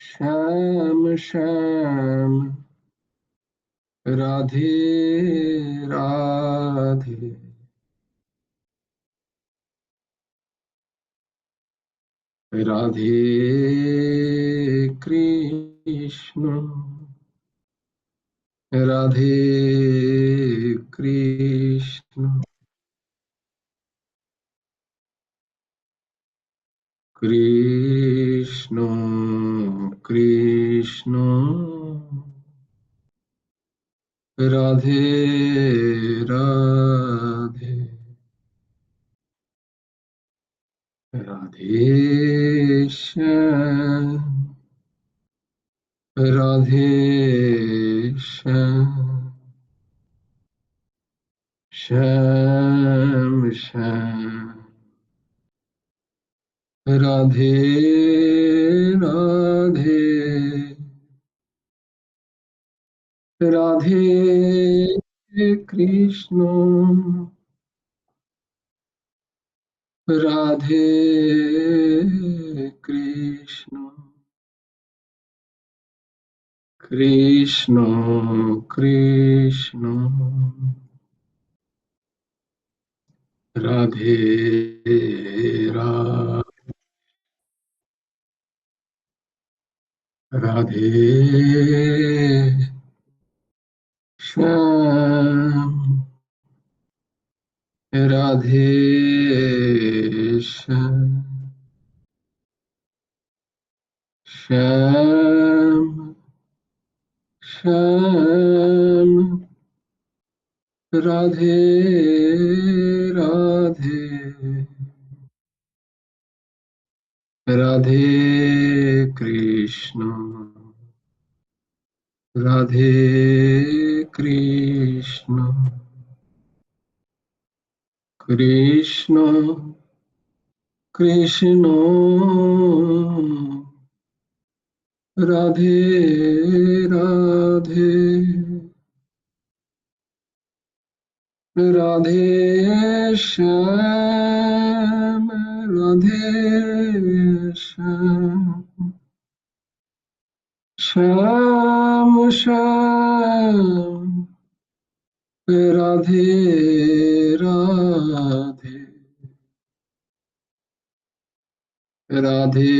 শ্যাম শ্যাম রাধে রাধে, রাধে কৃষ্ণ রাধে কৃষ্ণ, কৃষ্ণ কৃষ্ণ রাধে রাধে, রাধে শ্যাম রাধে শ্যাম, শ্যাম শ্যাম রাধে রাধে, রাধে কৃষ্ণ রাধে কৃষ্ণ, কৃষ্ণ কৃষ্ণ রাধে রাধে শ্যাম রাধে শ্যাম, শ্যাম শ্যাম রাধে রাধে, রাধে কৃষ্ণ রাধে কৃষ্ণ, কৃষ্ণ কৃষ্ণ রাধে রাধে, রাধে শ্যাম রাধে শ্যাম, শ্যাম শ্যাম রাধে রাধে, রাধে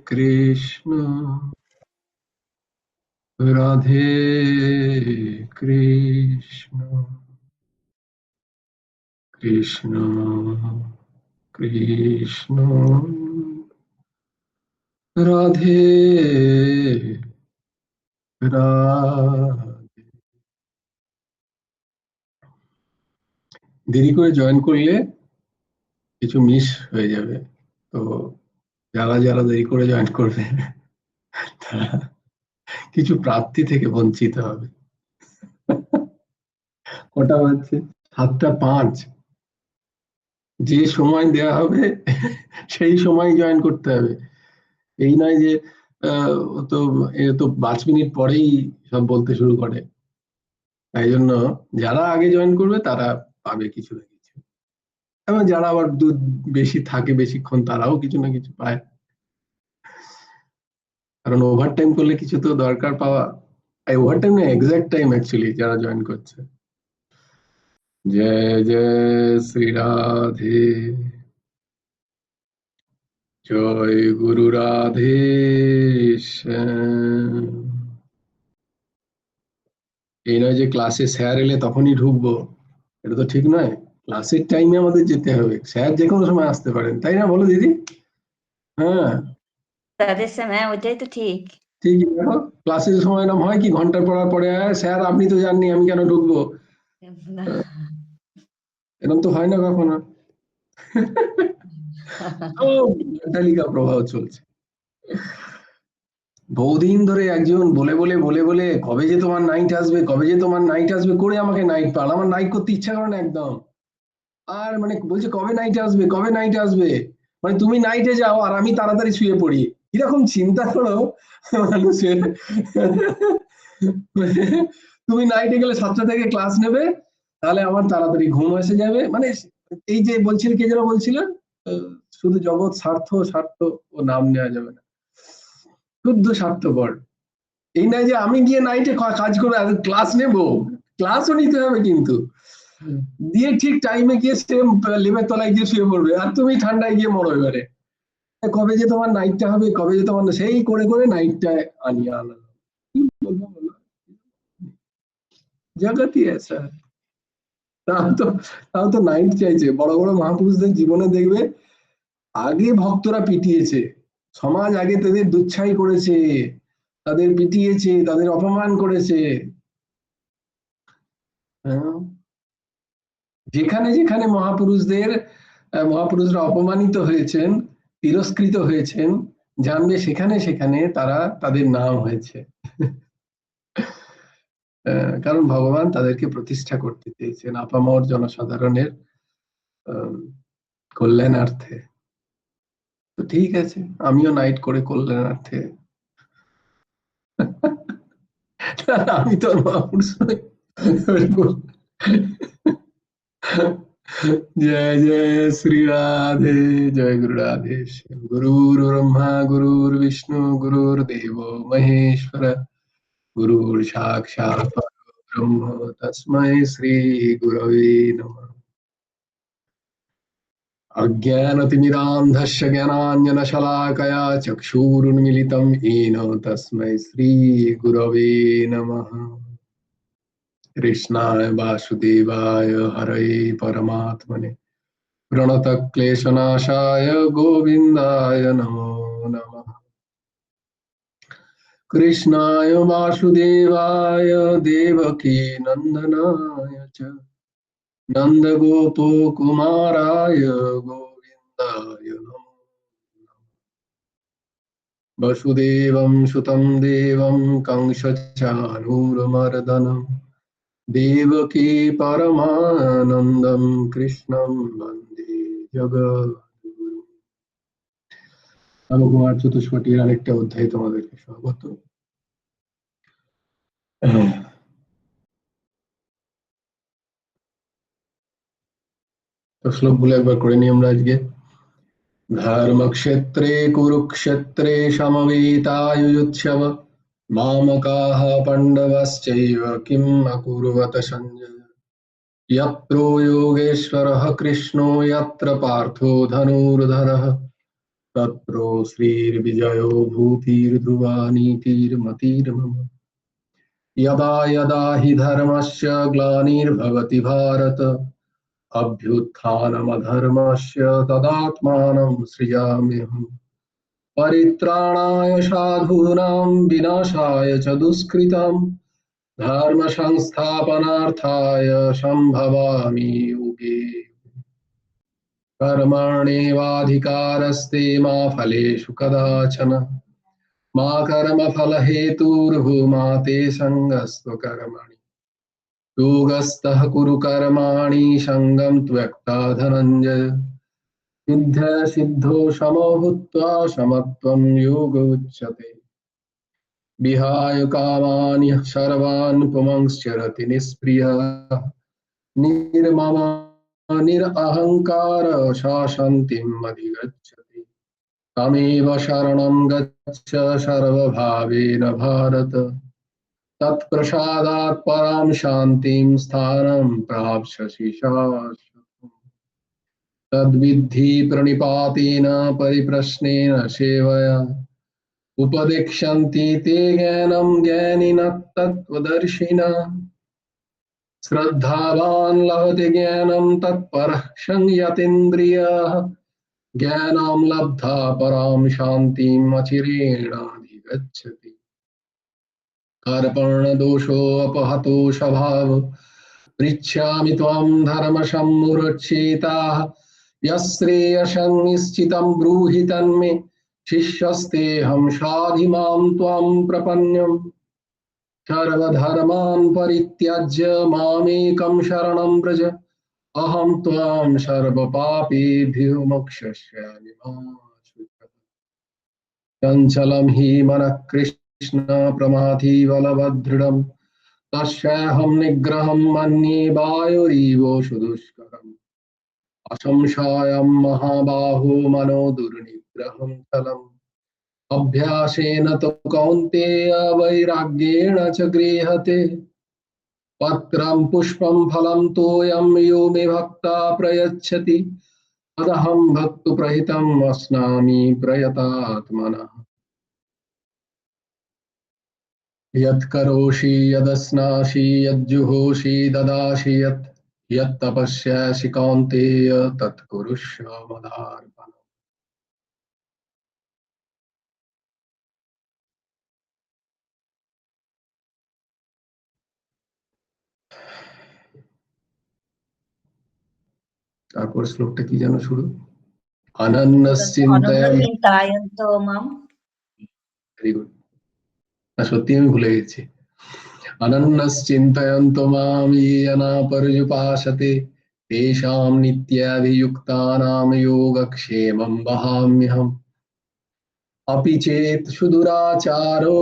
কৃষ্ণ রাধে কৃষ্ণ, কৃষ্ণ কৃষ্ণ রাধে রাধে। দেরি করে জয়েন করলে কিছু মিস হয়ে যাবে, তো যারা যারা দেরি করে জয়েন করবে তারা কিছু প্রাপ্তি থেকে বঞ্চিত হবে। কটা বাজছে? 7:05। যে সময় দেওয়া হবে সেই সময় জয়েন করতে হবে। এই নয় যে ও তো 5 মিনিট পরেই সব বলতে শুরু করে। তাই জন্য যারা আগে জয়েন করবে তারা পাবে কিছু না কিছু, এবং যারা আবার বেশি থাকে বেশিক্ষণ তারাও কিছু না কিছু পায়, কারণ ওভারটাইম করলে কিছু তো দরকার পাওয়া। ওভারটাইম না, এক্সাক্ট টাইম অ্যাকচুয়ালি যারা জয়েন করছে। জয় জয় শ্রী রাধে, জয় গুরু রাধে শ্যাম। এই নয় যে ক্লাসে স্যার এলে তখনই ঢুকবো, এটা তো ঠিক নয়। ক্লাসের টাইমে আমাদের যেতে হবে, স্যার যে কোনো সময় আসতে পারেন, তাই না? বলো দিদি। হ্যাঁ তাদের সময় ওইটাই তো ঠিক। ঠিকই। দেখো ক্লাসের সময় এরকম হয় কি, ঘন্টার পড়ার পরে স্যার আপনি তো জাননি আমি কেন ঢুকবো, এরকম তো হয় না কখনো। তালিকা প্রবাহ চলছে। বহুদিন ধরে একজন বলে বলে বলে বলে কবে যে তোমার নাইট আসবে, কবে যে তোমার নাইট আসবে করে আমাকে নাইট পাল। আমার নাইট করতে ইচ্ছা করে না একদম। আর মানে বলছে কবে নাইট আসবে, কবে নাইট আসবে, মানে তুমি নাইটে যাও আর আমি তাড়াতাড়ি শুয়ে পড়ি। কিরকম চিন্তা করো মানুষের। তুমি নাইটে গেলে 7টা থেকে ক্লাস নেবে, তাহলে আমার তাড়াতাড়ি ঘুম এসে যাবে। মানে এই যে বলছিল, কে যেন বলছিলেন, শুধু জগৎ স্বার্থ স্বার্থ, ও নাম নেওয়া যাবে না। শুদ্ধ স্বার্থপর। এই নয় যে আমি গিয়ে নাইটে কাজ করে ক্লাস নেব, ক্লাসও নিতে হবে কিন্তু দিয়ে ঠিক টাইমে গিয়ে সেম লেবের তলায় গিয়ে শুয়ে পড়বে, আর তুমি ঠান্ডায় গিয়ে মরো। এবারে কবে যে তোমার নাইটটা হবে, কবে যে তোমার, সেই করে করে নাইটটা আনিয়ে আনা। কি বলবো বলো, জগৎই ऐसा है। তাও তো নাইট চাইছে। বড় বড় মহাপুরুষদের জীবনে দেখবে আগে ভক্তরা পিটিয়েছে, সমাজ আগে তাদের দুচ্ছাই করেছে, তাদের পিটিয়েছে, তাদের অপমান করেছে। হ্যাঁ, যেখানে যেখানে মহাপুরুষরা অপমানিত হয়েছেন, তিরস্কৃত হয়েছেন, জানবে সেখানে সেখানে তারা তাদের নাম হয়েছে। কারণ ভগবান তাদেরকে প্রতিষ্ঠা করতে চেয়েছেন আপামর জনসাধারণের কল্যাণার্থে। তো ঠিক আছে, আমিও নাইট করে কল্যাণার্থে। আমি তো মহাপুরুষ নই। जय जय श्री राधे, जय गुरु राधेश्वर। गुरुर्ब्रह्मा गुरुर्विष्णु गुरुर्देवो महेश्वर, गुरुर् साक्षात् परब्रह्म तस्मै श्री गुरवे नमः। अज्ञानतिमिरान्धस्य ज्ञानाञ्जनशलाकया चक्षुरुन्मिलितं येन तस्मै श्री गुरवे नमः। कृष्णाय वासुदेवाय हरये परमात्मने प्रणतक्लेशनाशाय गोविन्दाय नमो नमः। कृष्णाय वासुदेवाय देवकी नन्दनाय च नन्दगोपकुमाराय गोविन्दाय नमो नमः। वसुदेवं सुतं देवं कंसचाणूरमर्दनम् देवकी परमानन्दं कृष्णं वन्दे जगद्गुरुम्। নবকুমার চতুষ্পটির আরেকটা অধ্যায় তোমাদেরকে স্বাগত। তো শ্লোকগুলো একবার করে নিই আমরা আজকে। ধর্মক্ষেত্রে কুরুক্ষেত্রে সমবেতাयुयुत्सव मामकाः पाण्डवश्चैव किम् अकुर्वत सञ्जय। यत्र योगेश्वरः कृष्णो यत्र पार्थो धनुर्धरः तत्र श्रीर्विजयो भूतिर्ध्रुवा नीतिर्मतिर्मम। यदा यदा हि धर्मस्य ग्लानिर्भवति भारत अभ्युत्थानमधर्मस्य तदात्मानं सृजाम्यहम्। परित्राणाय साधूनां विनाशाय च दुष्कृतां धर्म संस्थापनार्थाय संभवामि युगे। कर्मण्येवाधिकारस्ते मा फलेषु कदाचन मा कर्मफलहेतुर्भूमा ते सङ्गस्त्व कर्मणि योगस्थः कुरु कर्माणि सङ्गं त्यक्त्वा धनञ्जय। सिद्ध सिद्धो समो भूत्वा समत्वं योग उच्यते। विहाय कामानि सर्वान् पुंश्चरति निष्क्रियः निर्मम निरहङ्कार शान्तिम् अधिगच्छति। तमेव शरणं गच्छ सर्वभावेन भारत तत्प्रसादात् परां शान्तिं स्थानं प्राप्स्यसि शाश्वतम्। तद्विद्धि प्रणिपातेन परिप्रश्नेन सेवया उपदेक्ष्यन्ति ते ज्ञानं ज्ञानिनः तत्त्वदर्शिनः। श्रद्धावान् लभते ज्ञानं तत्परः संयतीन्द्रियः ज्ञानं लब्धा परां शान्तिम् अचिरेणाधिगच्छति। कार्पण्यदोषोऽपहतो स्वभाव पृच्छामि त्वां धर्मसम्मुरक्षिताः यश्रेयसं निश्चितं ब्रूहि तन्मे शिष्यस्तेऽहं साधि मां त्वां प्रपन्नम्। सर्वधर्मान् परित्यज्य मामेकं शरणं व्रज अहं त्वां सर्वपापेभ्यो मोक्षयिष्यामि मा शुचः। चञ्चलं हि मनः कृष्ण प्रमाथि बलवदृढम् तस्याहं निग्रहं मन्ये वायुरिव सुदुष्करम्। असंशयं महाबाहो मनो दुर्निग्रहं चलम् अभ्यासेन तो कौन्तेय वैराग्येण च गृह्यते पत्रं पुष्पं फलं तोयं यो मे भक्ता प्रयच्छति तदहं भक्तप्रहितम् अस्नामि प्रयतात्मनः यत् करोषि यदस्नासि यज्जुहोषि ददासि यत् तपस्यासि कौन्तेय तत् कुरुष्व मदार्पणम्। তারপর শ্লোকটা কি যেন শুরু, অনন্যশ্চিন্তয়ন। অনন্যচিন্তায়ন্তো মাম। Very good. না সত্যি আমি ভুলে গেছি। অনন্যশ্চিন্তয়ন্তো মাম येन पर्युपासते तेषां नित्याभियुक्तानां योगक्षेमं वहाम्यहम् अपि चेत् सुदुराचारो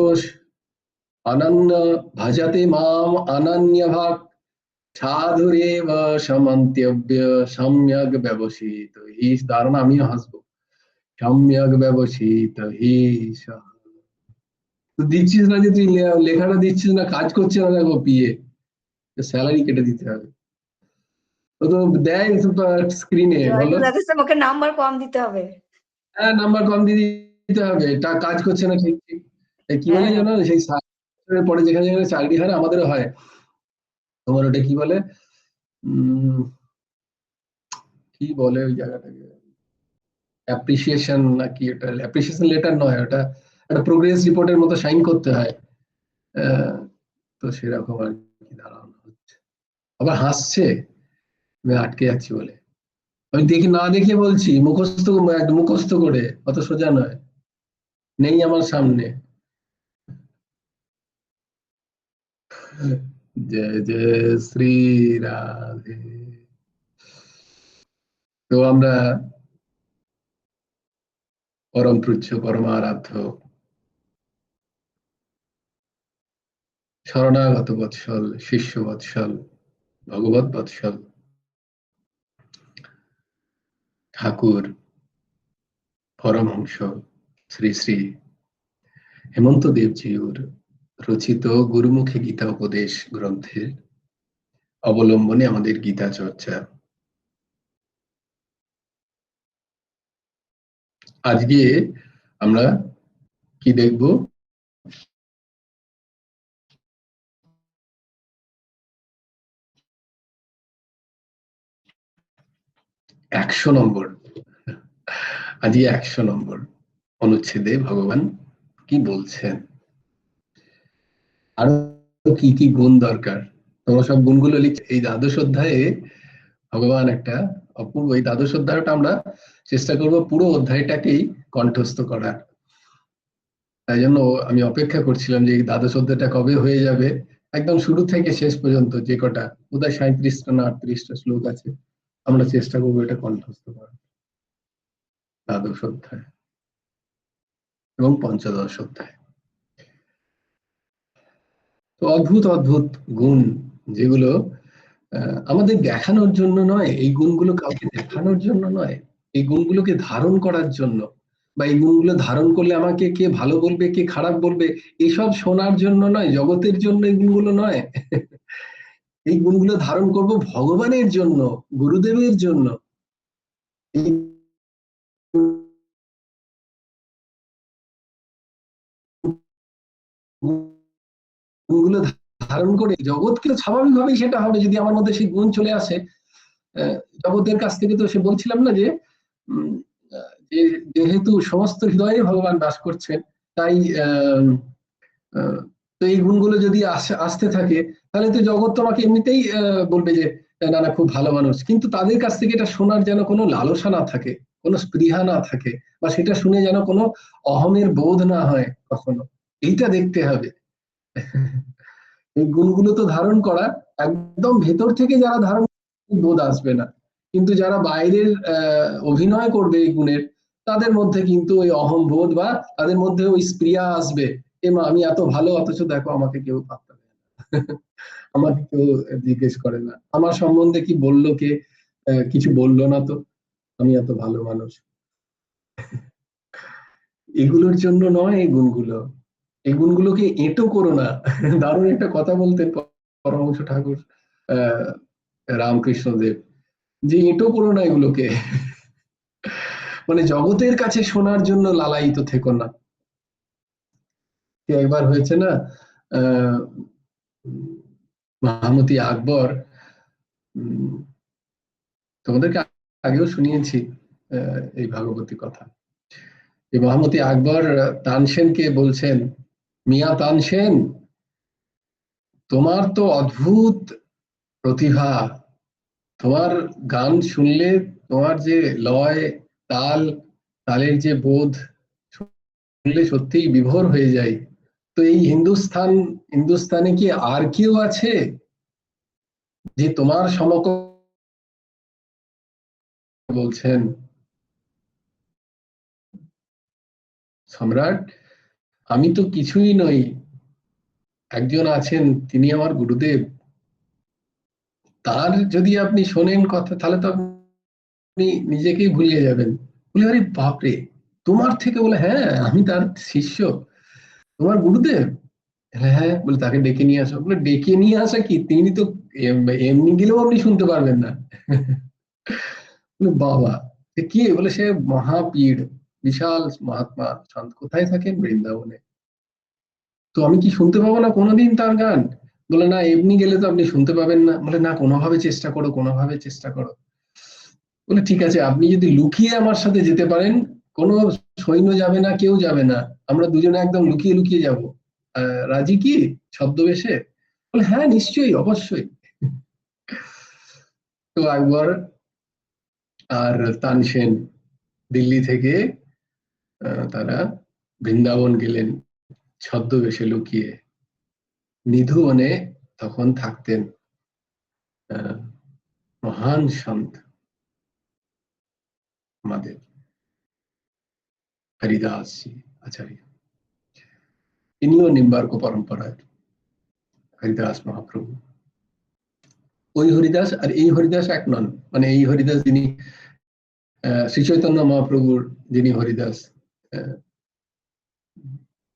अनन्य भजते माम् अनन्यभाक् সাধুরেব সমন্ত্যব্য সম্যক ব্যবসিত হি। দারুণ, আমিও হাসবো। সম্যক ব্যবসিত হি সঃ। তো দিচ্ছিস না যে তুই লেখাটা দিচ্ছিস না, কাজ করছে না, দেখো পিএ স্যালারি কেটে দিতে হবে। ও তো দেয় স্ক্রিনে, বলো। ওকে নাম্বার কম দিতে হবে। হ্যাঁ, নাম্বার কম দিয়ে দিতে হবে, কাজ করছে না ঠিক ঠিক। কি বলে জানো, সেই পরে যেখানে যেখানে চাকরি হয় আমাদেরও হয়, তোমার ওটা কি বলে, কি বলে ওই জায়গাটাকে, অ্যাপ্রিসিয়েশন নাকি, এটা অ্যাপ্রিসিয়েশন লেটার নয়, ওটা একটা প্রোগ্রেস রিপোর্টের মতো সাইন করতে হয়। তো সেরকম আর কি দাঁড়ানো হচ্ছে। আবার হাসছে, আমি আটকে যাচ্ছি বলে। আমি দেখি না দেখে বলছি, মুখস্থ করে, অত সোজা নয়, নেই আমার সামনে। জয় জয় শ্রী রাধে। তো আমরা পরম পূজ্য পরমারাধ্য শরণাগত বৎসল, শিষ্য বৎসল, ভগবত বৎসল ঠাকুর পরমহংস শ্রী শ্রী হেমন্ত দেবজিউর রচিত গুরুমুখী গীতা উপদেশ গ্রন্থের অবলম্বনে আমাদের গীতা চর্চা। আজকে আমরা কি দেখব? 100 নম্বর, আজকে 100 নম্বর অনুচ্ছেদে ভগবান কি বলছেন, আরো কি কি গুণ দরকার। তোমরা সব গুণগুলো লিখছে। এই দ্বাদশ অধ্যায়ে ভগবান একটা অপূর্ব, এই দ্বাদশ অধ্যায়টা আমরা চেষ্টা করব পুরো অধ্যায়টাকেই কণ্ঠস্থ করার। তাই জন্য আমি অপেক্ষা করছিলাম যে এই দ্বাদশ অধ্যায়টা কবে হয়ে যাবে। একদম শুরু থেকে শেষ পর্যন্ত যে কটা, বোধহয় 37টা না 38টা শ্লোক আছে, আমরা চেষ্টা করবো এটা কণ্ঠস্থ করার। দ্বাদশ অধ্যায় এবং পঞ্চদশ অধ্যায়। তো অদ্ভুত অদ্ভুত গুণ, যেগুলো আমাদের দেখানোর জন্য নয়, এই গুণগুলো কাউকে দেখানোর জন্য নয়, এই গুণগুলোকে ধারণ করার জন্য, বা এই গুণগুলো ধারণ করলে আমাকে কে ভালো বলবে কে খারাপ বলবে এসব শোনার জন্য নয়, জগতের জন্য এই গুণগুলো নয়। এই গুণগুলো ধারণ করব ভগবানের জন্য, গুরুদেবের জন্য। এই গুণগুলো ধারণ করে জগৎকে স্বাভাবিকভাবেই সেটা হবে যদি আমার মধ্যে সেই গুণ চলে আসে। জগতের কাছ থেকে তো সে বলছিলাম না যে যেহেতু সমস্ত হৃদয়ে ভগবান বাস করছেন, তাই তো এই গুণগুলো যদি আসতে থাকে তাহলে তো জগৎ তোমাকে এমনিতেই বলবে যে না না খুব ভালো মানুষ, কিন্তু তাদের কাছ থেকে এটা শোনার যেন কোনো লালসা না থাকে, কোনো স্পৃহা না থাকে, বা সেটা শুনে যেন কোনো অহমের বোধ না হয় কখনো, এইটা দেখতে হবে। এই গুণগুলো তো ধারণ করা একদম ভেতর থেকে, যারা ধারণ বোধ আসবে না, কিন্তু যারা বাইরের অভিনয় করবে এই গুণের, তাদের মধ্যে কিন্তু ওই অহম বোধ বা তাদের মধ্যে ওই স্পৃহা আসবে। মা আমি এত ভালো, অথচ দেখো আমাকে কেউ পাত্তা দেয় না, আমাকে কেউ জিজ্ঞেস করে না, আমার সম্বন্ধে কি বললো কে, কিছু বললো না তো, আমি এত ভালো মানুষ। এগুলোর জন্য নয় এই গুণগুলো, এই গুণগুলোকে এঁটো করো না। দারুণ একটা কথা বলতেন পরমহংস ঠাকুর আহ রামকৃষ্ণদেব, যে এঁটো করো না এগুলোকে। মানে জগতের কাছে শোনার জন্য লালায়িত থেকো না। একবার হয়েছে না, আহ মহামতি আকবর, তোমাদেরকে আগেও শুনিয়েছি এই ভাগবতী কথা, যে মহামতি আকবর তানসেনকে বলছেন, মিয়া তানসেন, তোমার তো অদ্ভুত প্রতিভা, তোমার গান শুনলে তোমার যে লয়, তাল, তালের যে বোধ, শুনলে সত্যিই বিভোর হয়ে যায়। তো এই হিন্দুস্তানে কি আর কেউ আছে যে তোমার সমকক্ষ? বলছেন, সম্রাট, আমি তো কিছুই নই, একজন আছেন, তিনি আমার গুরুদেব, তার যদি আপনি শোনেন কথা, তাহলে তো আপনি নিজেকেই ভুলিয়ে যাবেন। বলে, আরে বাপরে, তোমার থেকে? বলে, হ্যাঁ, আমি তার শিষ্য, তোমার গুরুদেব। হ্যাঁ হ্যাঁ, বলে তাকে ডেকে নিয়ে আসো। বলে, ডেকে নিয়ে আসা কি, তিনি তো এমনি গেলেও আপনি শুনতে পারবেন না। বলে, বাবা, কি? বলে, সে মহাপীড়, বিশাল মহাত্মা সন্ত, কোথায় থাকেন? বৃন্দাবনে। তো আমি কি শুনতে পাবো না কোনোদিন তার গান? বলে, না, এমনি গেলে তো আপনি শুনতে পাবেন না। বলে, না, কোনোভাবে চেষ্টা করো, কোনোভাবে চেষ্টা করো। বলে, ঠিক আছে, আপনি যদি লুকিয়ে আমার সাথে যেতে পারেন, কোনো সৈন্য যাবে না, কেউ যাবে না, আমরা দুজনে একদম লুকিয়ে লুকিয়ে যাবো, রাজি কি ছদ্মবেশে? বলে, হ্যাঁ, নিশ্চয়ই, অবশ্যই। তো আকবর আর তানসেন দিল্লি থেকে তারা বৃন্দাবন গেলেন ছদ্মবেশে লুকিয়ে। নিধুবনে তখন থাকতেন মহান সন্ত আমাদের হরিদাস জি আচার্য, ইনিও নিম্বার্ক পরম্পরায় হরিদাস মহাপ্রভু। ওই হরিদাস আর এই হরিদাস এক নন। মানে এই হরিদাস যিনি শ্রী চৈতন্য মহাপ্রভুর, যিনি হরিদাস,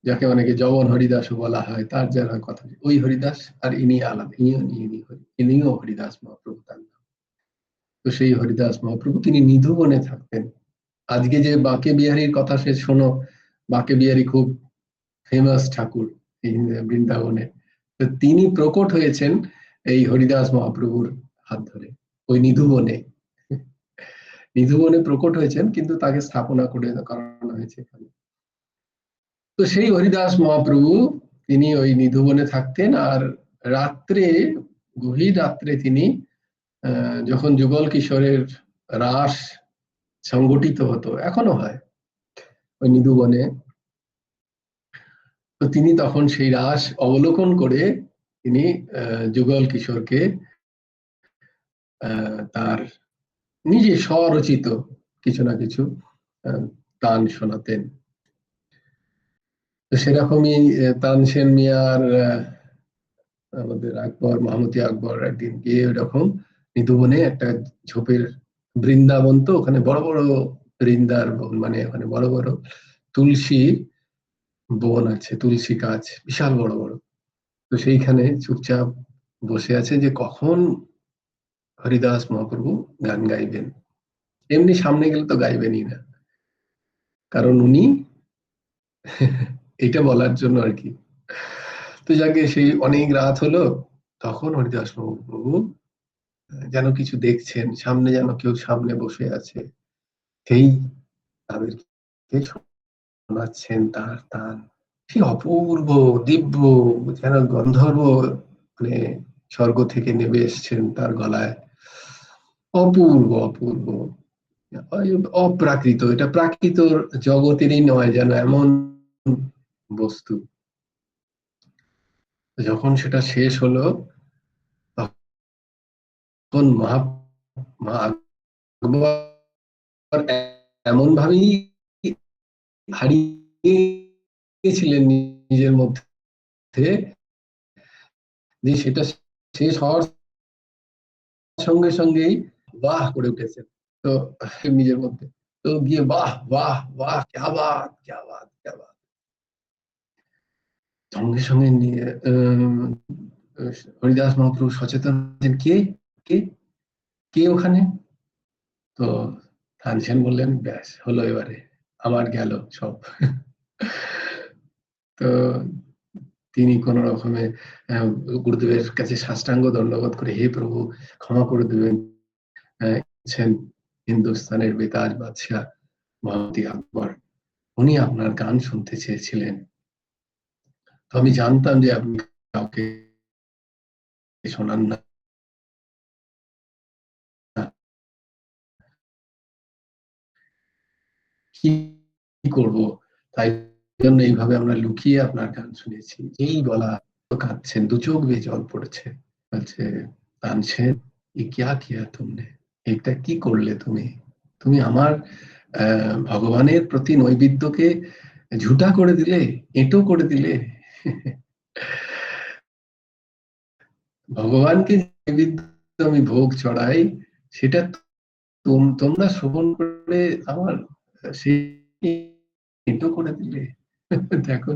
যাকে অনেকে জগন হরিদাসও বলা হয়, তার যারা কথা, ওই হরিদাস আর ইনি আলাদা, ইনিও হরিদাস মহাপ্রভু তার নাম। তো সেই হরিদাস মহাপ্রভু তিনি নিধুবনে থাকতেন। আজকে যে বাঁকে বিহারীর কথা সে শোনো, বাঁকে বিহারী খুব ফেমাস ঠাকুর এই বৃন্দাবনে। তো তিনি প্রকট হয়েছেন এই হরিদাস মহাপ্রভুর হাত ধরে ওই নিধুবনে। নিধুবনে প্রকট হয়েছেন, কিন্তু তাকে স্থাপনা করে করানো হয়েছে এখানে। তো সেই হরিদাস মহাপ্রভু তিনি ওই নিধুবনে থাকতেন, আর রাত্রে, গভীর রাত্রে তিনি যখন যুগল কিশোরের রাস সংগঠিত হতো, এখনো হয় ওই নিধুবনে, তো তিনি তখন সেই রাস অবলোকন করে তিনি যুগল কিশোরকে তার নিজে স্বরচিত কিছু না কিছু গান শোনাতেন। তো সেরকমই তানসেন মিয়ার আমাদের আকবর, মাহমুতি আকবর একদিন গিয়ে ওরকম নিধুবনে, একটা ঝোপের, বৃন্দাবন তো, ওখানে বড় বড় বৃন্দার বন, মানে ওখানে বড় বড় তুলসী বন আছে, তুলসী গাছ বিশাল বড় বড়। তো সেইখানে চুপচাপ বসে আছে যে কখন হরিদাস মহাপ্রভু গান গাইবেন। এমনি সামনে গেলে তো গাইবেনই না, কারণ উনি এটা বলার জন্য আর কি। তো যাকে সেই অনেক রাত হলো, তখন হরিদাস মহাপ্রভু যেন কিছু দেখছেন, সামনে যেন কেউ সামনে বসে আছে, সেই তাদেরকে শোনাচ্ছেন তার তান। সে অপূর্ব, দিব্য, যেন গন্ধর্ব, মানে স্বর্গ থেকে নেমে এসছেন তার গলায়। অপূর্ব অপূর্ব, অপ্রাকৃত, এটা প্রাকৃত জগতেরই নয়, যেন এমন বস্তু। যখন সেটা শেষ হলো, তখন আকবর এমন ভাবেই হারিয়েছিলেন নিজের মধ্যে, যে সেটা শেষ হওয়ার সঙ্গে সঙ্গেই বাহ করে উঠেছেন। তো নিজের মধ্যে, তো গিয়ে বাহ বাহ বাহ, ক্যা বাত ক্যা বাত ক্যা বাত, সঙ্গে সঙ্গে নিয়ে হরিদাস মহাপ্রভু সচেতন হলেন, কে কে কে ওখানে? তো তানসেন বললেন, ব্যাস হলো, এবারে আমার গেল সব। তো তিনি কোন রকমে গুরুদেবের কাছে সাষ্টাঙ্গ দণ্ডবোধ করে, হে প্রভু ক্ষমা করে দেবেন, হিন্দুস্তানের বেতাজ বাদশাহ মহামতি আকবর, উনি আপনার গান শুনতে চেয়েছিলেন। তো আমি জানতাম যে আপনি কাউকে শোনান না, কি করব, তাই জন্য এইভাবে আমরা লুকিয়ে আপনার গান শুনেছি। এই বলা, কাঁদছেন, দু চোখ বেয়ে জল পড়ছে। বলছে, তানসেন এ কিয়া কিয়া তুমনে, এটা কি করলে তুমি? তুমি আমার ভগবানের প্রতি নৈবেদ্যকে ঝুটা করে দিলে, এঁটো করে দিলে। ভগবানকে নৈবেদ্য আমি ভোগ চড়াই, সেটা তোমরা শ্রবণ করে আমার সেই এঁটো করে দিলে। দেখো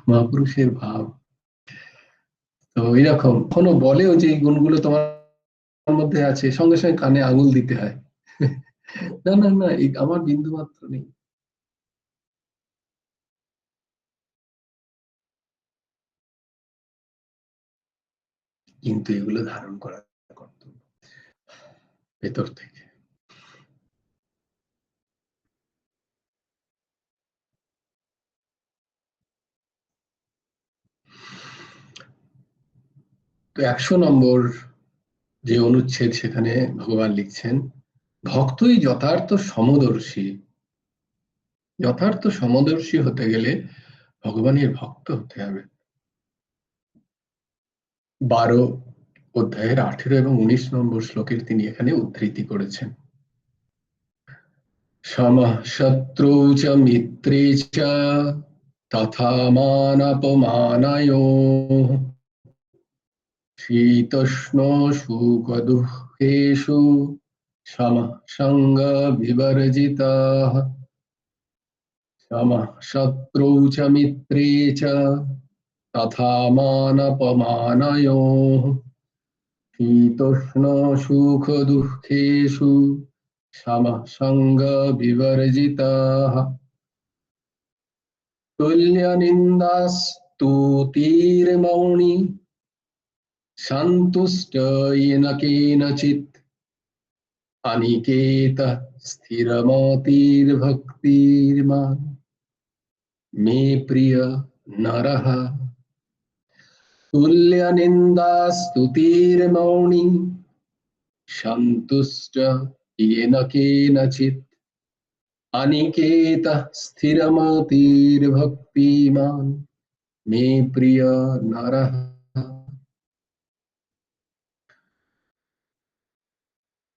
মহাপুরুষের ভাব। তো এরকম এখনো বলেও যে এই গুণগুলো তোমার মধ্যে আছে, সঙ্গে সঙ্গে কানে আঙুল দিতে হয়। না না না, আমার বিন্দু মাত্র নেই। কিন্তু এগুলো ধারণ করা কর্তব্য ভেতর থেকে। তো 100 নম্বর যে অনুচ্ছেদ, সেখানে ভগবান লিখছেন, ভক্তই যথার্থ সমদর্শী। যথার্থ সমদর্শী হতে গেলে ভগবানের ভক্ত হতে হবে। 12 অধ্যায়ের 18 এবং 19 নম্বর শ্লোকের তিনি এখানে উদ্ধৃতি করেছেন। সমঃ শত্রৌ চ মিত্রে চ তথা মানাপমানয়োঃ শীতোষ্ণ সুখ দুঃখেষু সমঃ সঙ্গ বিবর্জিতঃ। সমঃ শত্রৌ চ মিত্রে চ তথা মানাপমানয়োঃ শীতোষ্ণ সুখ দুঃখেষু সমঃ সঙ্গ বিবর্জিতঃ। তুল্য নিন্দাস্তুতির্মৌনি সন্তুষ্ট येन केनचित् अनिकेतः स्थिरमतिर्भक्तिर्मान् मे प्रिय नरः। तुल्य निन्दास्तुतिर्मौनी सन्तुष्ट येन केनचित् अनिकेतः स्थिरमतिर्भक्तिमान् मे प्रिय नरः।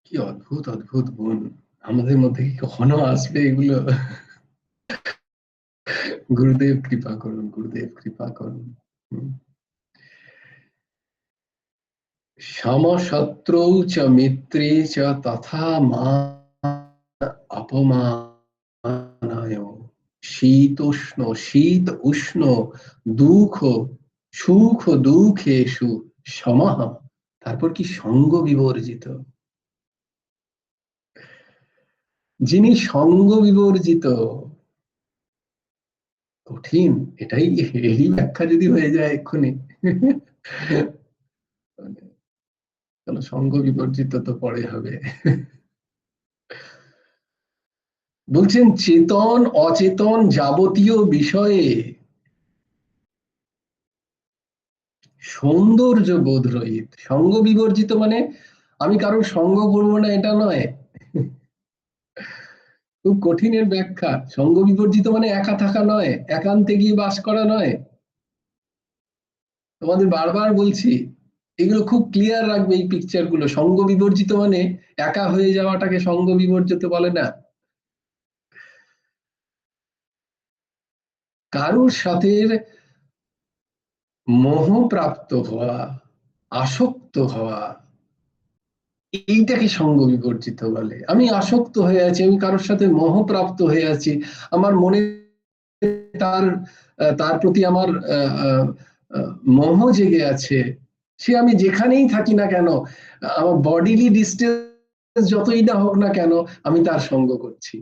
কি অদ্ভুত অদ্ভুত গুণ আমাদের মধ্যে, কি কখনো আসবে এগুলো? গুরুদেব কৃপা করুন, গুরুদেব কৃপা করুন। সমশত্রৌ চ মিত্রে চ তথা অপমানায় শীতোষ্ণ, শীত উষ্ণ, দুঃখ সুখ দুঃখেষু সমঃ, তারপর কি সঙ্গ বিবর্জিত। যিনি সঙ্গ বিবর্জিত, কঠিন এটাই, এই ব্যাখ্যা যদি হয়ে যায় এক্ষুনি। সঙ্গ বিবর্জিত তো পরে হবে। বলছেন, চেতন অচেতন যাবতীয় বিষয়ে সৌন্দর্য বোধ রহিত। সঙ্গ বিবর্জিত মানে আমি কারোর সঙ্গ করবো না, এটা নয়। খুব কঠিনের ব্যাখ্যা। সঙ্গ বিবর্জিত মানে একা থাকা নয়, একান্তে গিয়ে বাস করা নয়। তোমাদের বারবার বলছি, এগুলো খুব ক্লিয়ার রাখবে এই পিকচার গুলো। সঙ্গ বিবর্জিত মানে একা হয়ে যাওয়াটাকে সঙ্গ বিবর্জিত বলে না। কারোর সাথে মোহ প্রাপ্ত হওয়া, আসক্ত হওয়া, এইটাকে সঙ্গ বিবর্জিত বলে। আমি আসক্ত হয়ে আছি, আমি কারোর সাথে মোহপ্রাপ্ত হয়ে আছি, আমার মনে তার তার প্রতি আমার মোহ জেগে আছে, সে আমি যেখানেই থাকি না কেন, আমার বডিলি ডিস্টেন্স যতই না হোক না কেন, আমি তার সঙ্গ করছি।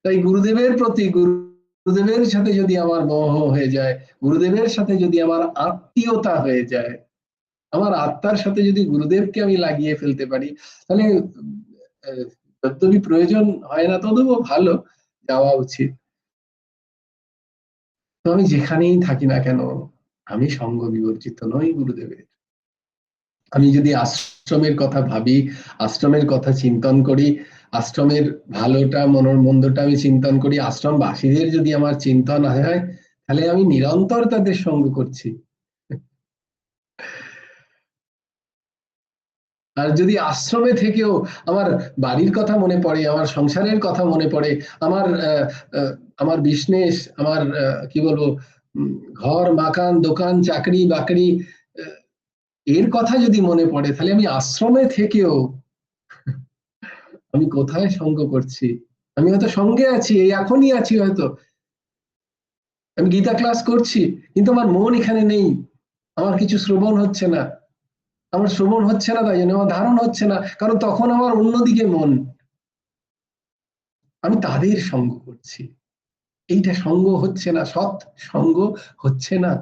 তাই গুরুদেবের প্রতি, গুরুদেবের সাথে যদি আমার মোহ হয়ে যায়, গুরুদেবের সাথে যদি আমার আত্মীয়তা হয়ে যায়, আমার আত্মার সাথে যদি গুরুদেবকে আমি লাগিয়ে ফেলতে পারি, তাহলে যদ্যপি প্রয়োজন হয় না তবুও ভালো, যাওয়া উচিত। তো আমি যেখানেই থাকি না কেন, আমি সঙ্গ বিবর্জিত নই গুরুদেবের। আমি যদি আশ্রমের কথা ভাবি, আশ্রমের কথা চিন্তন করি, আশ্রমের ভালোটা মন্দটা আমি চিন্তন করি, আশ্রমবাসীদের যদি আমার চিন্তন হয়, তাহলে আমি নিরন্তর তাদের সঙ্গ করছি। আর যদি আশ্রমে থেকেও আমার বাড়ির কথা মনে পড়ে, আমার সংসারের কথা মনে পড়ে, আমার আমার বিজনেস, আমার কি বলবো, ঘর মাকান দোকান চাকরি বাকরি, এর কথা যদি মনে পড়ে, তাহলে আমি আশ্রমে থেকেও আমি কোথায় সঙ্গ করছি? আমি হয়তো সঙ্গে আছি, এই এখনই আছি হয়তো, আমি গীতা ক্লাস করছি, কিন্তু আমার মন এখানে নেই, আমার কিছু শ্রবণ হচ্ছে না, আমার শ্রবণ হচ্ছে না, তাই জন্য আমার ধারণ হচ্ছে না, কারণ তখন আমার অন্যদিকে মন, আমি তাদের সঙ্গ করছি। এইটা সঙ্গ হচ্ছে না, সৎ সঙ্গ হচ্ছে না।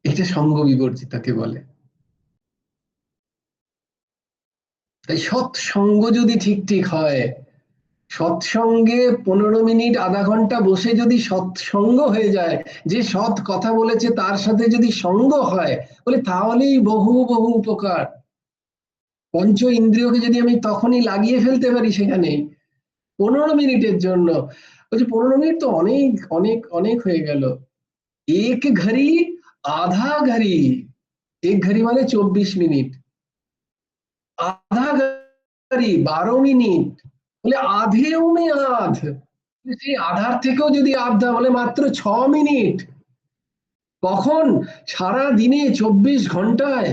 এটা সঙ্গ বিবর্জিতাকে বলে। তাই সৎসঙ্গ যদি ঠিক ঠিক হয়, সৎসঙ্গে 15 মিনিট আধা ঘন্টা বসে যদি সৎসঙ্গ হয়ে যায়, যে সৎ কথা বলেছে তার সাথে যদি সঙ্গ হয়, বলে তাহলেই বহু বহু উপকার। পঞ্চ ইন্দ্রিয়কে যদি আমি তখনই লাগিয়ে ফেলতে পারি সেখানে 15 মিনিটের জন্য, বলছি 15 মিনিট তো অনেক অনেক অনেক হয়ে গেল। এক ঘড়ি আধা ঘড়ি, এক ঘড়ি মানে 24 মিনিট, আধা ঘড়ি 12 মিনিট, বলে আধেও মে আধ, সেই আধার থেকেও যদি আধা, বলে মাত্র 6 মিনিট। কখন? সারা দিনে 24 ঘন্টায়।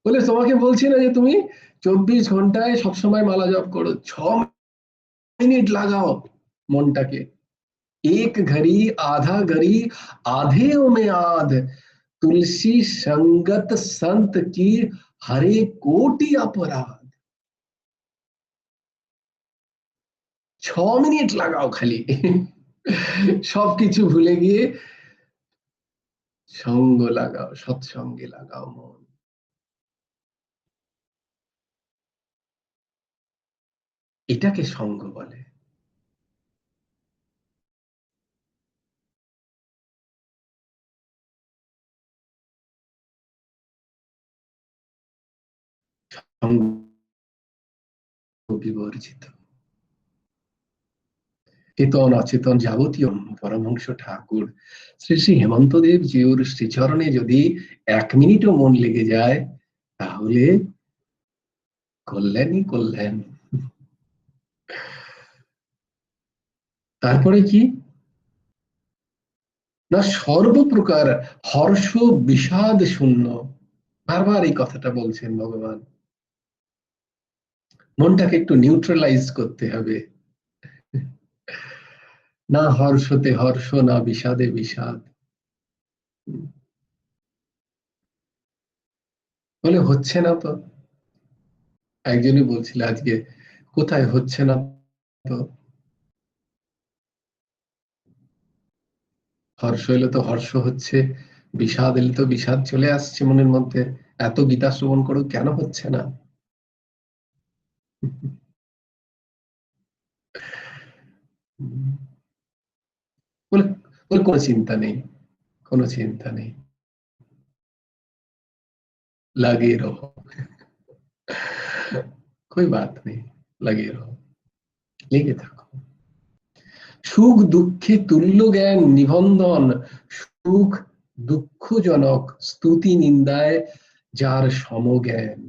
বলে তোমাকে বলছি না যে তুমি 24 ঘন্টায় সবসময় মালা জপ করো, 6 মিনিট লাগাও মনটাকে। এক ঘড়ি আধা ঘড়ি आधे में आध, तुलसी संगत संत की हरे कोटि अपराध। 6 মিনিট লাগাও খালি, সবকিছু ভুলে গিয়ে সঙ্গ লাগাও, সৎসঙ্গে লাগাও মন। এটাকে সঙ্গ বলে। সঙ্গ বিবর্জিত, চেতন অচেতন যাবতীয় পরমহংস ঠাকুর শ্রী শ্রী হেমন্ত দেব জিউর শ্রীচরণে যদি 1 মিনিটও মন লেগে যায়, তাহলে কল্যাণই কল্যাণ। তারপরে কি না, সর্বপ্রকার হর্ষ বিষাদ শূন্য, বারবার এই কথাটা বলছেন ভগবান। মনটাকে একটু নিউট্রালাইজ করতে হবে, না হর্ষতে হর্ষ, না বিষাদে বিষাদ। বলে হচ্ছে না তো, একজনই বলছিল আজকে, কোথায় হচ্ছে না তো, হর্ষ এলে তো হর্ষ হচ্ছে, বিষাদ এলে তো বিষাদ চলে আসছে মনের মধ্যে, এত গীতা শ্রবণ করো কেন হচ্ছে না? বলে বলে কোনো চিন্তা নেই, কোনো চিন্তা নেই, लगे रहो, कोई बात नहीं, लगे रहो, লেগে থাকো। সুখ দুঃখে তুল্য জ্ঞান নিবন্ধন, সুখ দুঃখজনক স্তুতি নিন্দায় যার সমজ্ঞান।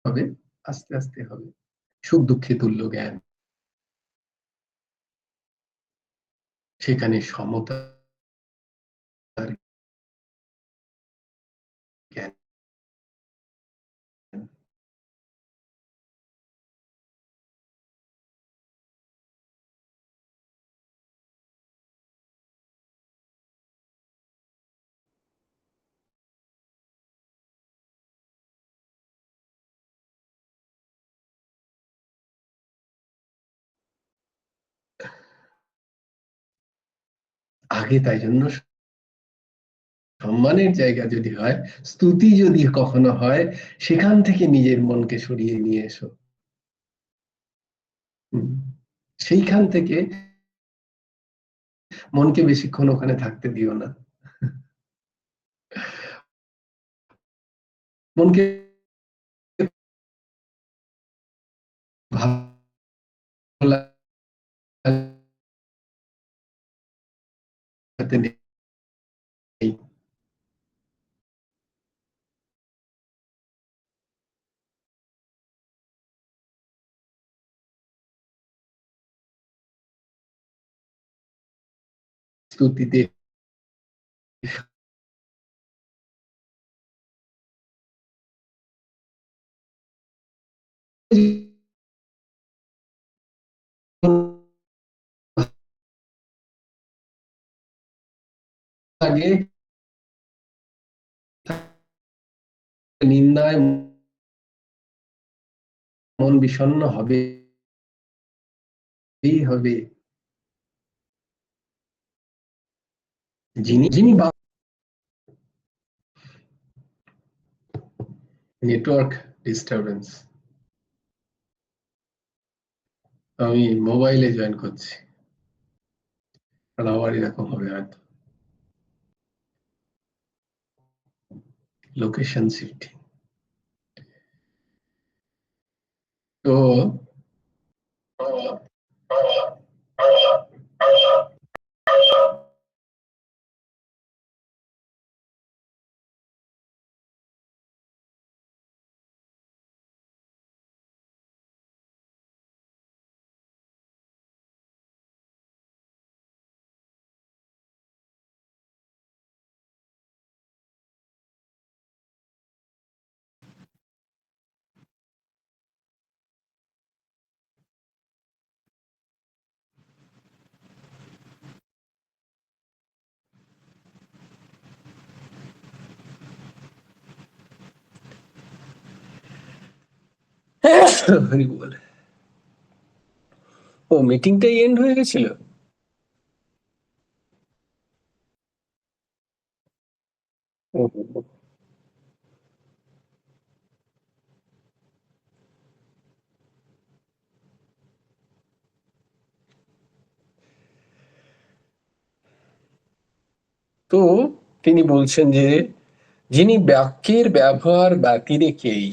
হবে, আস্তে আস্তে হবে। সুখ দুঃখে তুল্য জ্ঞান, সেখানে সমতার জ্ঞান। আগে তাই জন্য সম্মানের জায়গা যদি হয়, স্তুতি যদি কখনো হয়, সেখান থেকে নিজের মনকে সরিয়ে নিয়ে এসো। সেইখান থেকে মনকে বেশিক্ষণ ওখানে থাকতে দিও না। মনকে ভালো লাগাতে নেই। স্তুতিতে আগে নিন্দায় মন বিষণ্ণ হবে হবে। যিনি যিনি নেটওয়ার্ক ডিস্টারবেন্স। আমি মোবাইলে জয়েন করছি, আবার এরকম হবে হয়তো। Location shifting. তো হরি বল। ও মিটিংটাই এন্ড হয়ে গেছিল। তো তিনি বলছেন যে যিনি বাক্যের ব্যবহার বাকি রেখেই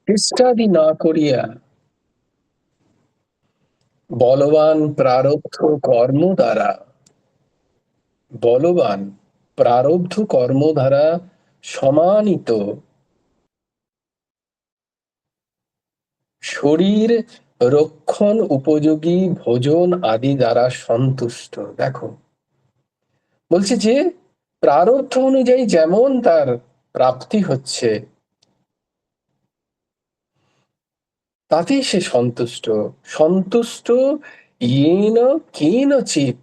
চেষ্টাদি না করিয়া বলবান প্রারব্ধ কর্ম দ্বারা বলবান প্রারব্ধ কর্ম দ্বারা সমানিত শরীর রক্ষণ উপযোগী ভোজন আদি দ্বারা সন্তুষ্ট। দেখো বলছে যে প্রারব্ধ অনুযায়ী যেমন তার প্রাপ্তি হচ্ছে তাতেই সে সন্তুষ্ট। সন্তুষ্ট ইয়েন কেনচিৎ,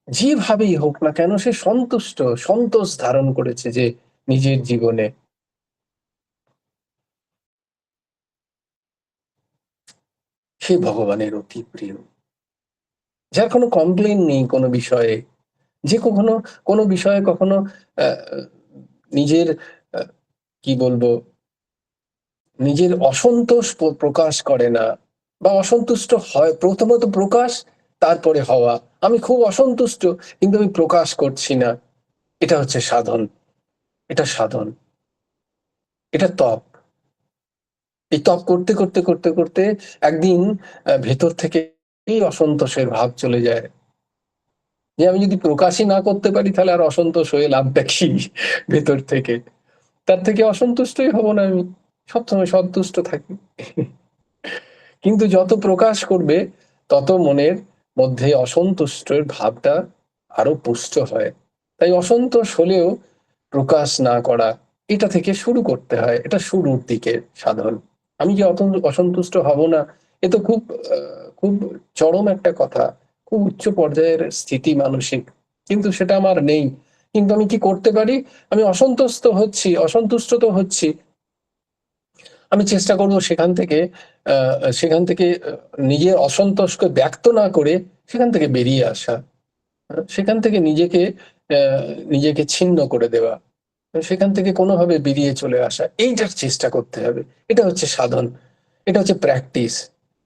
যেভাবেই হোক না কেন সে সন্তুষ্ট, সন্তোষ ধারণ করেছে যে নিজের জীবনে। সে ভগবানের অতি প্রিয়, যার কোনো কমপ্লেন নেই কোনো বিষয়ে, যে কখনো কোনো বিষয়ে কখনো নিজের কি বলবো নিজের অসন্তোষ প্রকাশ করে না, বা অসন্তুষ্ট হয় প্রথমত প্রকাশ, তারপরে হওয়া। আমি খুব অসন্তুষ্ট কিন্তু আমি প্রকাশ করছি না, এটা হচ্ছে সাধন, এটা সাধন, এটা তপ। এই তপ করতে করতে করতে করতে একদিন ভেতর থেকে এই অসন্তোষের ভাব চলে যায়। যে আমি যদি প্রকাশই না করতে পারি তাহলে আর অসন্তোষ হয়ে লাভটা কি ভেতর থেকে? তার থেকে অসন্তুষ্টই হব না আমি, সবসময় সন্তুষ্ট থাকি। কিন্তু যত প্রকাশ করবে তত মনের মধ্যে অসন্তুষ্টের ভাবটা আরো পুষ্ট হয়। তাই অসন্তোষ হলেও প্রকাশ না করা, এটা থেকে শুরু করতে হয়। এটা শুরুর দিকে সাধন। আমি যে অসন্তুষ্ট হব না, এ তো খুব চরম একটা কথা, খুব উচ্চ পর্যায়ের স্থিতি মানসিক, কিন্তু সেটা আমার নেই। কিন্তু আমি কি করতে পারি? আমি অসন্তুষ্ট তো হচ্ছি, আমি চেষ্টা করব সেখান থেকে নিজের অসন্তোষকে ব্যক্ত না করে সেখান থেকে বেরিয়ে আসা, সেখান থেকে নিজেকে ছিন্ন করে দেওয়া, সেখান থেকে কোনোভাবে বেরিয়ে চলে আসা, এইটার চেষ্টা করতে হবে। এটা হচ্ছে সাধন, এটা হচ্ছে প্র্যাকটিস।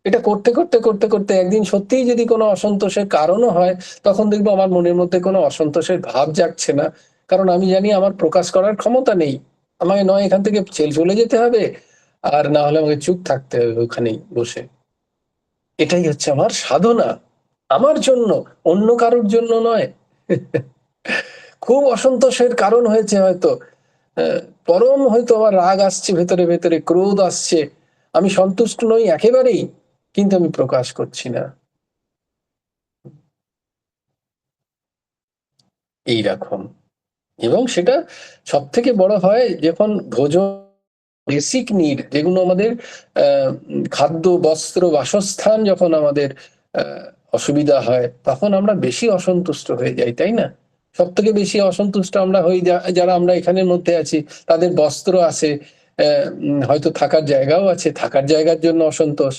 এটা করতে করতে করতে করতে একদিন সত্যিই যদি কোনো অসন্তোষের কারণও হয়, তখন দেখবো আমার মনের মধ্যে কোনো অসন্তোষের ভাব জাগছে না, কারণ আমি জানি আমার প্রকাশ করার ক্ষমতা নেই। আমাকে নয় এখান থেকে চলে যেতে হবে, আর না হলে আমাকে চুপ থাকতে হবে ওখানেই বসে। এটাই হচ্ছে আমার সাধনা, আমার জন্য, অন্য কারোর জন্য নয়। খুব অসন্তোষের কারণ হয়েছে হয়তো, পরম হয়তো আমার রাগ আসছে, ভেতরে ভেতরে ক্রোধ আসছে, আমি সন্তুষ্ট নই একেবারেই, কিন্তু আমি প্রকাশ করছি না। এইরকম। এবং সেটা সব থেকে বড় হয় যখন ভোজন, বেসিক নিড, যেগুলো আমাদের খাদ্য, বস্ত্র, বাসস্থান, যখন আমাদের অসুবিধা হয়, তখন আমরা বেশি অসন্তুষ্ট হয়ে যাই, তাই না? সব থেকে বেশি অসন্তুষ্ট আমরা হই যারা আমরা এখানের মধ্যে আছি, তাদের বস্ত্র আছে, হয়তো থাকার জায়গাও আছে, থাকার জায়গার জন্য অসন্তোষ।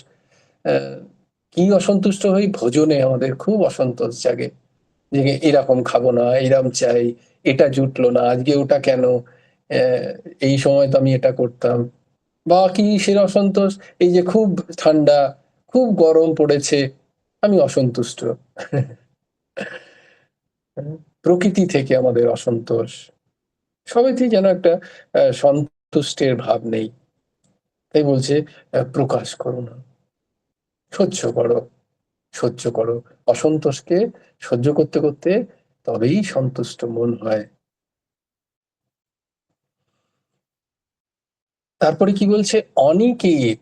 কি অসন্তুষ্ট হই? ভোজনে আমাদের খুব অসন্তোষ জাগে, যে এরকম খাবো না, এরকম চাই, এটা জুটলো না আজকে, ওটা কেন, এই সময় তো আমি এটা করতাম। বা কি সে অসন্তোষ, এই যে খুব ঠান্ডা, খুব গরম পড়েছে, আমি অসন্তুষ্ট। প্রকৃতি থেকে আমাদের অসন্তোষ, সবাইতেই যেন একটা সন্তুষ্টের ভাব নেই। তাই বলছে প্রকাশ করো না, সহ্য করো, সহ্য করো। অসন্তোষকে সহ্য করতে করতে তবেই সন্তুষ্ট মন হয়। তারপরে কি বলছে? অনিকেত।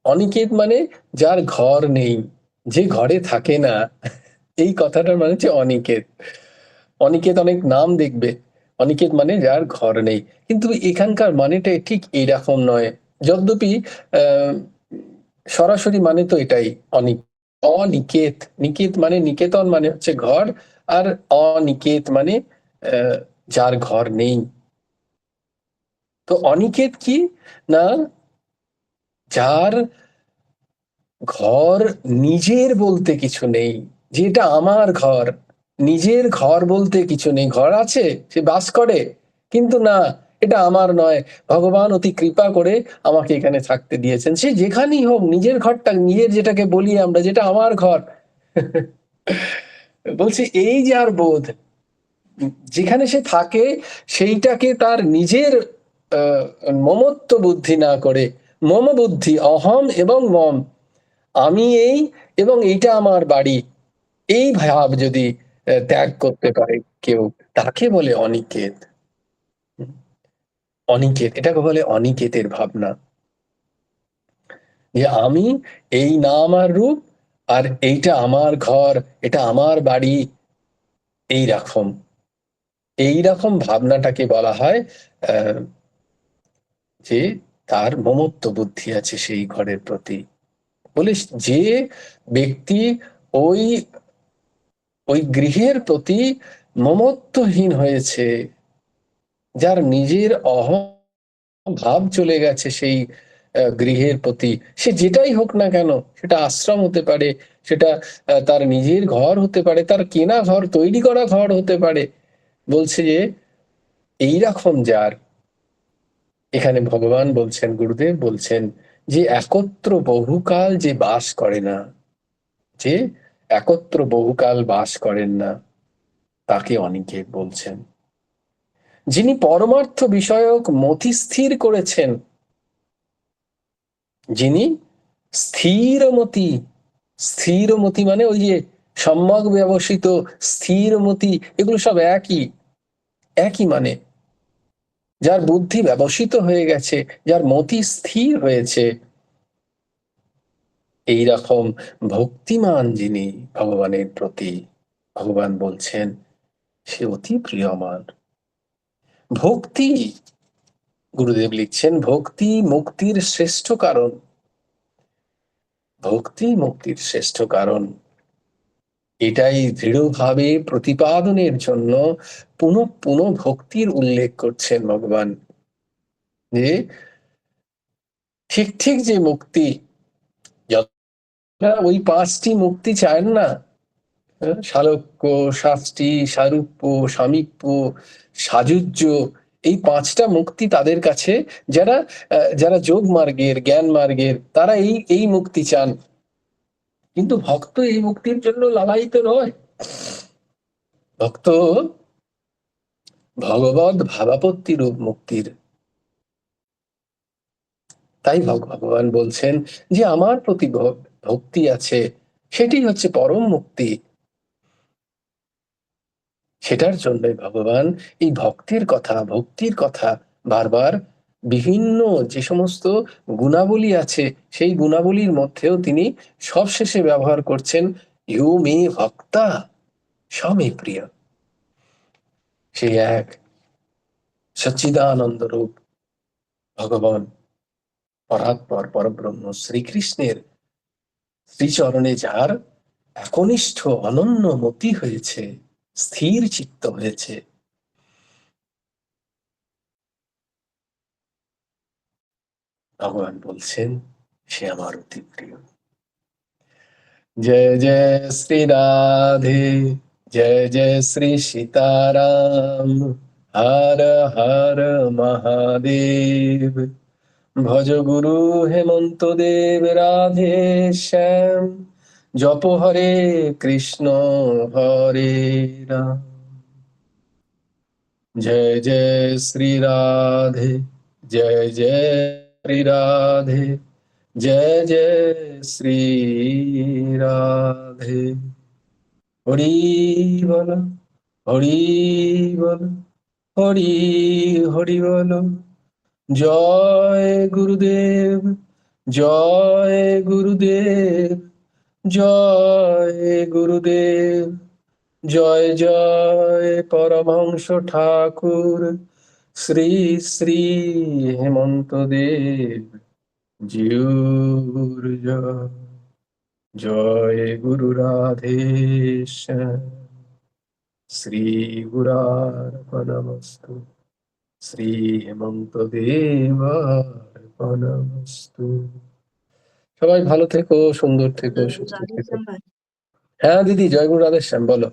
অনিকেত মানে যার ঘর নেই, যে ঘরে থাকে না, এই কথাটার মানে হচ্ছে অনিকেত। অনিকেত অনেক নাম দেখবে, অনিকেত মানে যার ঘর নেই, কিন্তু এখানকার মানেটা ঠিক এইরকম নয়। যদ্যপি সরাসরি মানে তো এটাই, অনিকেত। নিকেত মানে নিকেতন মানে হচ্ছে ঘর, আর অনিকেত মানে যার ঘর নেই। তো অনিকেত কি না, যার ঘর নিজের বলতে কিছু নেই, যেটা আমার ঘর, নিজের ঘর বলতে কিছু নেই। ঘর আছে, সে বাস করে, কিন্তু না, এটা আমার নয়, ভগবান অতি কৃপা করে আমাকে এখানে থাকতে দিয়েছেন। সে যেখানেই হোক, নিজের ঘরটা, নিজের যেটাকে বলি আমরা, যেটা আমার ঘর, বলছে এই যে আর বোধ, যেখানে সে থাকে সেইটাকে তার নিজের মমত্ব বুদ্ধি না করে, মম বুদ্ধি, অহম এবং মম, আমি এই এবং এইটা আমার বাড়ি, এই ভাব যদি ত্যাগ করতে পারে কেউ, তাকে বলে অনিকেত। অনিকেত, এটাকে বলে অনিকেতের ভাবনা, যে আমি এই না আমার রূপ, আর এইটা আমার ঘর, এটা আমার বাড়ি, এইরকম ভাবনাটাকে বলা হয় যে তার মমত্ব বুদ্ধি আছে সেই ঘরের প্রতি। বলিস যে ব্যক্তি ওই ওই গৃহের প্রতি মমত্বহীন হয়েছে, যার নিজের অহং ভাব চলে গেছে সেই গৃহের প্রতি, সে যেটাই হোক না কেন, সেটা আশ্রম হতে পারে, সেটা তার নিজের ঘর হতে পারে, তার কেনা ঘর, তৈরি করা ঘর হতে পারে, বলছে যে এইরকম যার, এখানে ভগবান বলছেন, গুরুদেব বলছেন যে একত্র বহুকাল যে বাস করে না, যে একত্র বহুকাল বাস করেন না, তাকে অনিকেত বলছেন। যিনি পরমার্থ বিষয়ক মতি স্থির করেছেন, যিনি স্থিরমতি, স্থিরমতি মানে ওই যে সম্যক ব্যবসিত, স্থিরমতি, এগুলো সব একই মানে। যার বুদ্ধি ব্যবসিত হয়ে গেছে, যার মতি স্থির হয়েছে, এইরকম ভক্তিমান যিনি ভগবানের প্রতি, ভগবান বলছেন সে অতি প্রিয় আমার। ভক্তি, গুরুদেব লিখছেন, ভক্তি মুক্তির শ্রেষ্ঠ কারণ। ভক্তি মুক্তির শ্রেষ্ঠ কারণ, এটাই দৃঢ়ভাবে প্রতিপাদনের জন্য পুনঃ পুনঃ ভক্তির উল্লেখ করছেন ভগবান। যে ঠিক ঠিক যে মুক্তি, ওই 5টি মুক্তি চান না, শালক্য, শাস্তি, সারূপ্য, সামীপ্য, সাযুজ্য, এই 5টা মুক্তি তাদের কাছে, যারা যারা যোগ মার্গের, জ্ঞান মার্গের, তারা এই মুক্তি চান। কিন্তু ভক্ত এই মুক্তির জন্য লালায়িত নয়। ভক্ত ভগবদ ভাবাপত্তি রূপ মুক্তির। তাই ভগবান বলছেন যে আমার প্রতি ভক্তি আছে, সেটি হচ্ছে পরম মুক্তি। সেটার জন্য ভগবান এই ভক্তির কথা বারবার বিভিন্ন যে সমস্ত গুণাবলী আছে, সেই গুণাবলীর মধ্যেও তিনি সবশেষে ব্যবহার করছেন ইউ মে ভক্তা স্বামী প্রিয়। সেই এক সচ্চিদানন্দ রূপ ভগবান পরাৎপর পরব্রহ্ম শ্রীকৃষ্ণের শ্রীচরণে যার একনিষ্ঠ অনন্য মতি হয়েছে, স্থির চিত্ত হয়েছে, ভগবান বলছেন সে আমার অতি প্রিয়। জয় জয় শ্রী রাধে, জয় জয় শ্রী সীতারাম, হর হর মহাদেব। ভজ গুরু হেমন্ত দেব রাধে শ্যাম, জপ হরে কৃষ্ণ হরে রাম। জয় জয় শ্রী রাধে, জয় জয় শ্রী রাধে, জয় জয় শ্রী রাধে। হরি বল, হরি বল, হরি হরি বল। জয় গুরুদেব, জয় গুরুদেব, জয় গুরুদেব। জয় জয় পরমহংস ঠাকুর শ্রী শ্রী হেমন্ত দেব জিউর জয়। জয় গুরু রাধেশ্যাম। শ্রী গুরার্পণমস্তু, শ্রী হেমন্ত দেবার্পণমস্তু। সবাই ভালো থেকো, সুন্দর থেকো, সুস্থ থেকো। হ্যাঁ দিদি, জয় গুরু রাধেশ্যাম, বলো।